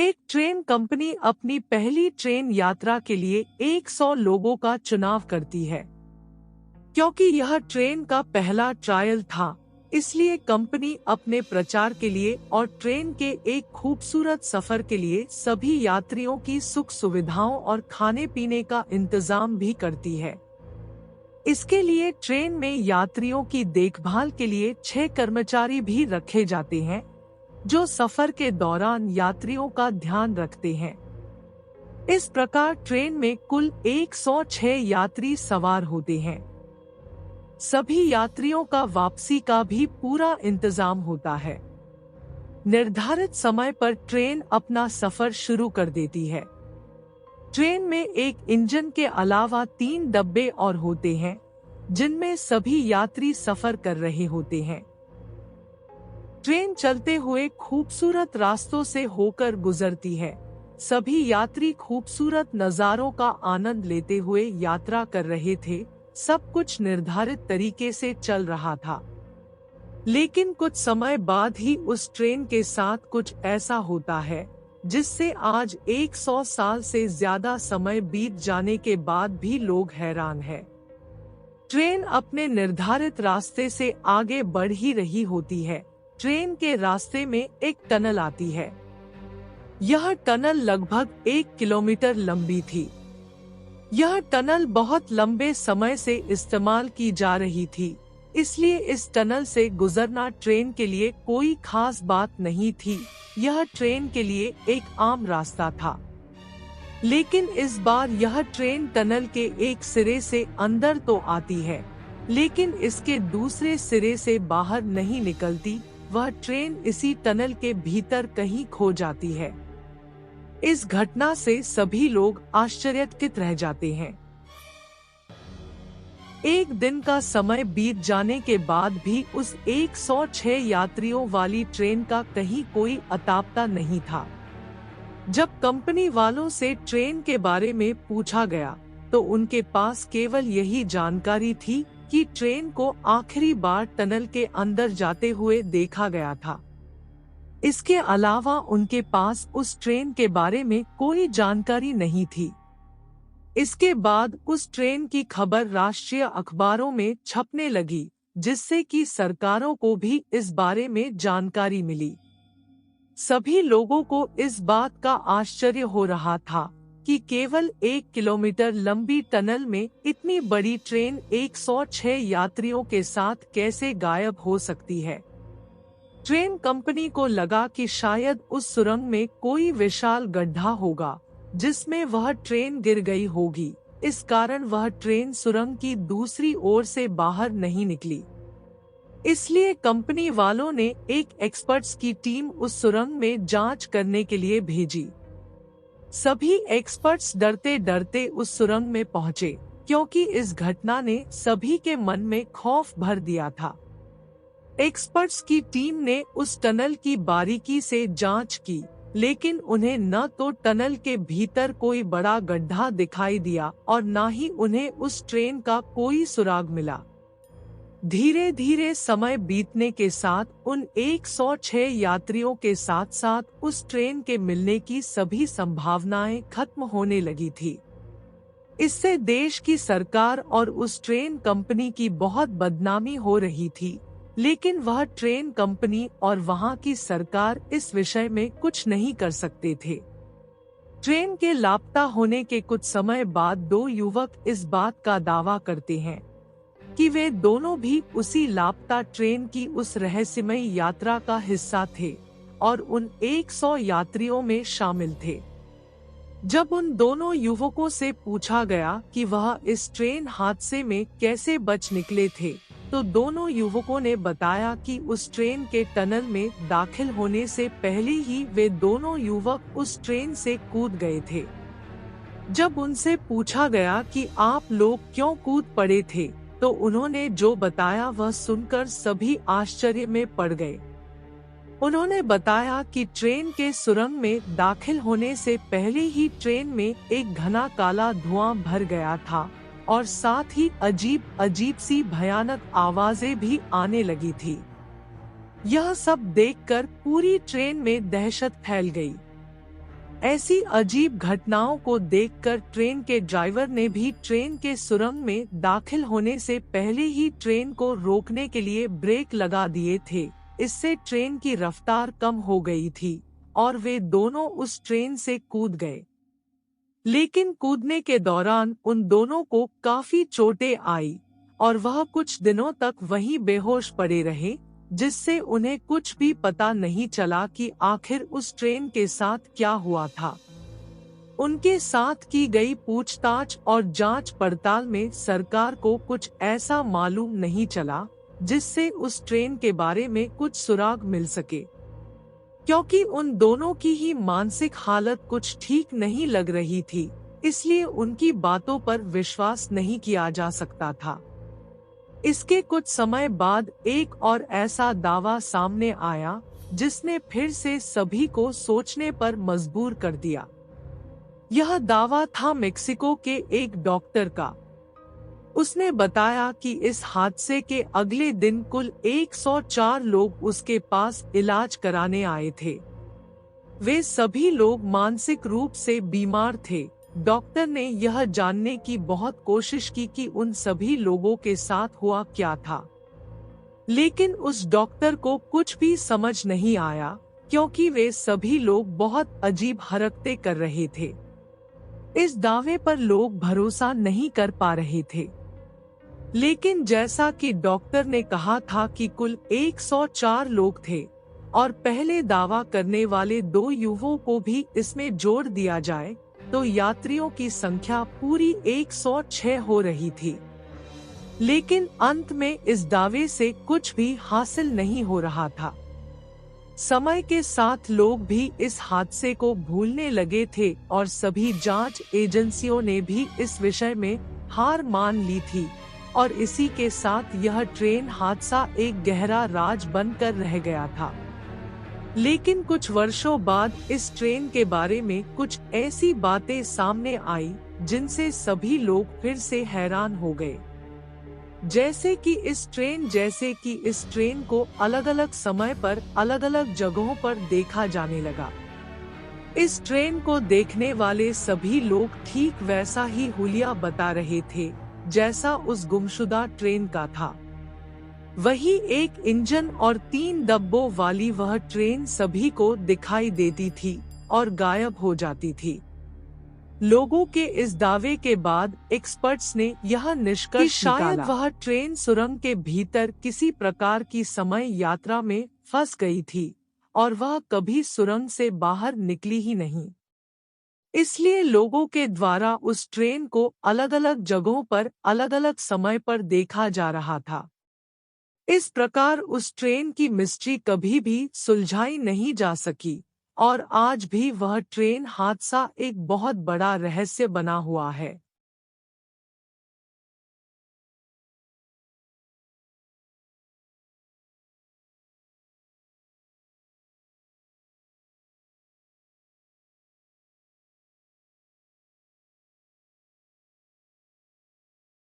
एक train company अपनी पहली ट्रेन यात्रा के लिए 100 लोगों का चुनाव करती है। क्योंकि यह ट्रेन का पहला ट्रायल था, इसलिए कंपनी अपने प्रचार के लिए और ट्रेन के एक खूबसूरत सफर के लिए सभी यात्रियों की सुख सुविधाओं और खाने पीने का इंतजाम भी करती है। इसके लिए ट्रेन में यात्रियों की देखभाल के लिए 6 कर्मचारी भी रखे जाते हैं, जो सफर के दौरान यात्रियों का ध्यान रखते हैं। इस प्रकार ट्रेन में कुल 106 यात्री सवार होते हैं। सभी यात्रियों का वापसी का भी पूरा इंतजाम होता है। निर्धारित समय पर ट्रेन अपना सफर शुरू कर देती है। ट्रेन में एक इंजन के अलावा 3 डब्बे और होते हैं, जिनमें सभी यात्री सफर कर रहे होते हैं। ट्रेन चलते हुए खूबसूरत रास्तों से होकर गुजरती है। सभी यात्री खूबसूरत नज़ारों का आनंद लेते हुए यात्रा कर रहे थे। सब कुछ निर्धारित तरीके से चल रहा था। लेकिन कुछ समय बाद ही उस ट्रेन के साथ कुछ ऐसा होता है जिससे आज 100 साल से ज्यादा समय बीत जाने के बाद भी लोग हैरान हैं। ट्रेन अपने निर्धारित रास्ते से आगे बढ़ ही रही होती है। ट्रेन के रास्ते में एक टनल आती है। यह टनल लगभग 1 किलोमीटर लंबी थी। यह टनल बहुत लंबे समय से इस्तेमाल की जा रही थी, इसलिए इस टनल से गुजरना ट्रेन के लिए कोई खास बात नहीं थी। यह ट्रेन के लिए एक आम रास्ता था। लेकिन इस बार यह ट्रेन टनल के एक सिरे से अंदर तो आती है, लेकिन इसके दूसरे सिरे से बाहर नहीं निकलती। वह ट्रेन इसी टनल के भीतर कहीं खो जाती है। इस घटना से सभी लोग आश्चर्यचकित रह जाते हैं। एक दिन का समय बीत जाने के बाद भी उस 106 यात्रियों वाली ट्रेन का कहीं कोई अता पता नहीं था। जब कंपनी वालों से ट्रेन के बारे में पूछा गया, तो उनके पास केवल यही जानकारी थी कि ट्रेन को आखिरी बार टनल के अंदर जाते हुए देखा गया था। इसके अलावा उनके पास उस ट्रेन के बारे में कोई जानकारी नहीं थी। इसके बाद उस ट्रेन की खबर राष्ट्रीय अखबारों में छपने लगी, जिससे कि सरकारों को भी इस बारे में जानकारी मिली। सभी लोगों को इस बात का आश्चर्य हो रहा था कि केवल 1 किलोमीटर लंबी टनल में इतनी बड़ी ट्रेन 106 यात्रियों के साथ कैसे गायब हो सकती है। ट्रेन कंपनी को लगा कि शायद उस सुरंग में कोई विशाल गड्ढा होगा, जिसमें वह ट्रेन गिर गई होगी। इस कारण वह ट्रेन सुरंग की दूसरी ओर से बाहर नहीं निकली। इसलिए कंपनी वालों ने एक एक्सपर्ट्स की टीम उस सुरंग में जांच करने के लिए भेजी। सभी एक्सपर्ट्स डरते डरते उस सुरंग में पहुंचे, क्योंकि इस घटना ने सभी के मन में खौफ भर दिया था। एक्सपर्ट्स की टीम ने उस टनल की बारीकी से जांच की, लेकिन उन्हें न तो टनल के भीतर कोई बड़ा गड्ढा दिखाई दिया और न ही उन्हें उस ट्रेन का कोई सुराग मिला। धीरे धीरे समय बीतने के साथ उन 106 यात्रियों के साथ साथ उस ट्रेन के मिलने की सभी संभावनाएं खत्म होने लगी थी। इससे देश की सरकार और उस ट्रेन कंपनी की बहुत बदनामी हो रही थी, लेकिन वह ट्रेन कंपनी और वहां की सरकार इस विषय में कुछ नहीं कर सकते थे। ट्रेन के लापता होने के कुछ समय बाद 2 युवक इस बात का दावा करते हैं कि वे दोनों भी उसी लापता ट्रेन की उस रहस्यमय यात्रा का हिस्सा थे और उन 100 यात्रियों में शामिल थे। जब उन दोनों युवकों से पूछा गया कि वह इस ट्रेन हादसे में कैसे बच निकले थे, तो दोनों युवकों ने बताया कि उस ट्रेन के टनल में दाखिल होने से पहले ही वे दोनों युवक उस ट्रेन से कूद गए थे। जब उनसे पूछा गया कि आप लोग क्यों कूद पड़े थे, तो उन्होंने जो बताया वह सुनकर सभी आश्चर्य में पड़ गए। उन्होंने बताया कि ट्रेन के सुरंग में दाखिल होने से पहले ही ट्रेन में एक घना काला धुआं भर गया था और साथ ही अजीब अजीब सी भयानक आवाजें भी आने लगी थी। यह सब देखकर पूरी ट्रेन में दहशत फैल गई। ऐसी अजीब घटनाओं को देखकर ट्रेन के ड्राइवर ने भी ट्रेन के सुरंग में दाखिल होने से पहले ही ट्रेन को रोकने के लिए ब्रेक लगा दिए थे। इससे ट्रेन की रफ्तार कम हो गई थी और वे दोनों उस ट्रेन से कूद गए। लेकिन कूदने के दौरान उन दोनों को काफी चोटें आई और वह कुछ दिनों तक वहीं बेहोश पड़े रहे, जिससे उन्हें कुछ भी पता नहीं चला कि आखिर उस ट्रेन के साथ क्या हुआ था। उनके साथ की गई पूछताछ और जांच पड़ताल में सरकार को कुछ ऐसा मालूम नहीं चला जिससे उस ट्रेन के बारे में कुछ सुराग मिल सके, क्योंकि उन दोनों की ही मानसिक हालत कुछ ठीक नहीं लग रही थी, इसलिए उनकी बातों पर विश्वास नहीं किया जा सकता था। इसके कुछ समय बाद एक और ऐसा दावा सामने आया जिसने फिर से सभी को सोचने पर मजबूर कर दिया। यह दावा था मेक्सिको के एक डॉक्टर का। उसने बताया कि इस हादसे के अगले दिन कुल 104 लोग उसके पास इलाज कराने आए थे। वे सभी लोग मानसिक रूप से बीमार थे। डॉक्टर ने यह जानने की बहुत कोशिश की कि उन सभी लोगों के साथ हुआ क्या था, लेकिन उस डॉक्टर को कुछ भी समझ नहीं आया, क्योंकि वे सभी लोग बहुत अजीब हरकतें कर रहे थे। इस दावे पर लोग भरोसा नहीं कर पा रहे थे। लेकिन जैसा कि डॉक्टर ने कहा था कि कुल 104 लोग थे और पहले दावा करने वाले 2 युवकों को भी इसमें जोड़ दिया जाए तो यात्रियों की संख्या पूरी 106 हो रही थी। लेकिन अंत में इस दावे से कुछ भी हासिल नहीं हो रहा था। समय के साथ लोग भी इस हादसे को भूलने लगे थे और सभी जांच एजेंसियों ने भी इस विषय में हार मान ली थी और इसी के साथ यह ट्रेन हादसा एक गहरा राज बनकर रह गया था। लेकिन कुछ वर्षों बाद इस ट्रेन के बारे में कुछ ऐसी बातें सामने आई जिनसे सभी लोग फिर से हैरान हो गए। जैसे कि इस ट्रेन को अलग अलग समय पर अलग अलग जगहों पर देखा जाने लगा। इस ट्रेन को देखने वाले सभी लोग ठीक वैसा ही हुलिया बता रहे थे जैसा उस गुमशुदा ट्रेन का था। वही एक इंजन और 3 डब्बों वाली वह ट्रेन सभी को दिखाई देती थी और गायब हो जाती थी। लोगों के इस दावे के बाद एक्सपर्ट्स ने यह निष्कर्ष निकाला शायद वह ट्रेन सुरंग के भीतर किसी प्रकार की समय यात्रा में फंस गई थी और वह कभी सुरंग से बाहर निकली ही नहीं। इसलिए लोगों के द्वारा उस ट्रेन को अलग अलग जगहों पर अलग अलग समय पर देखा जा रहा था। इस प्रकार उस ट्रेन की मिस्ट्री कभी भी सुलझाई नहीं जा सकी और आज भी वह ट्रेन हादसा एक बहुत बड़ा रहस्य बना हुआ है।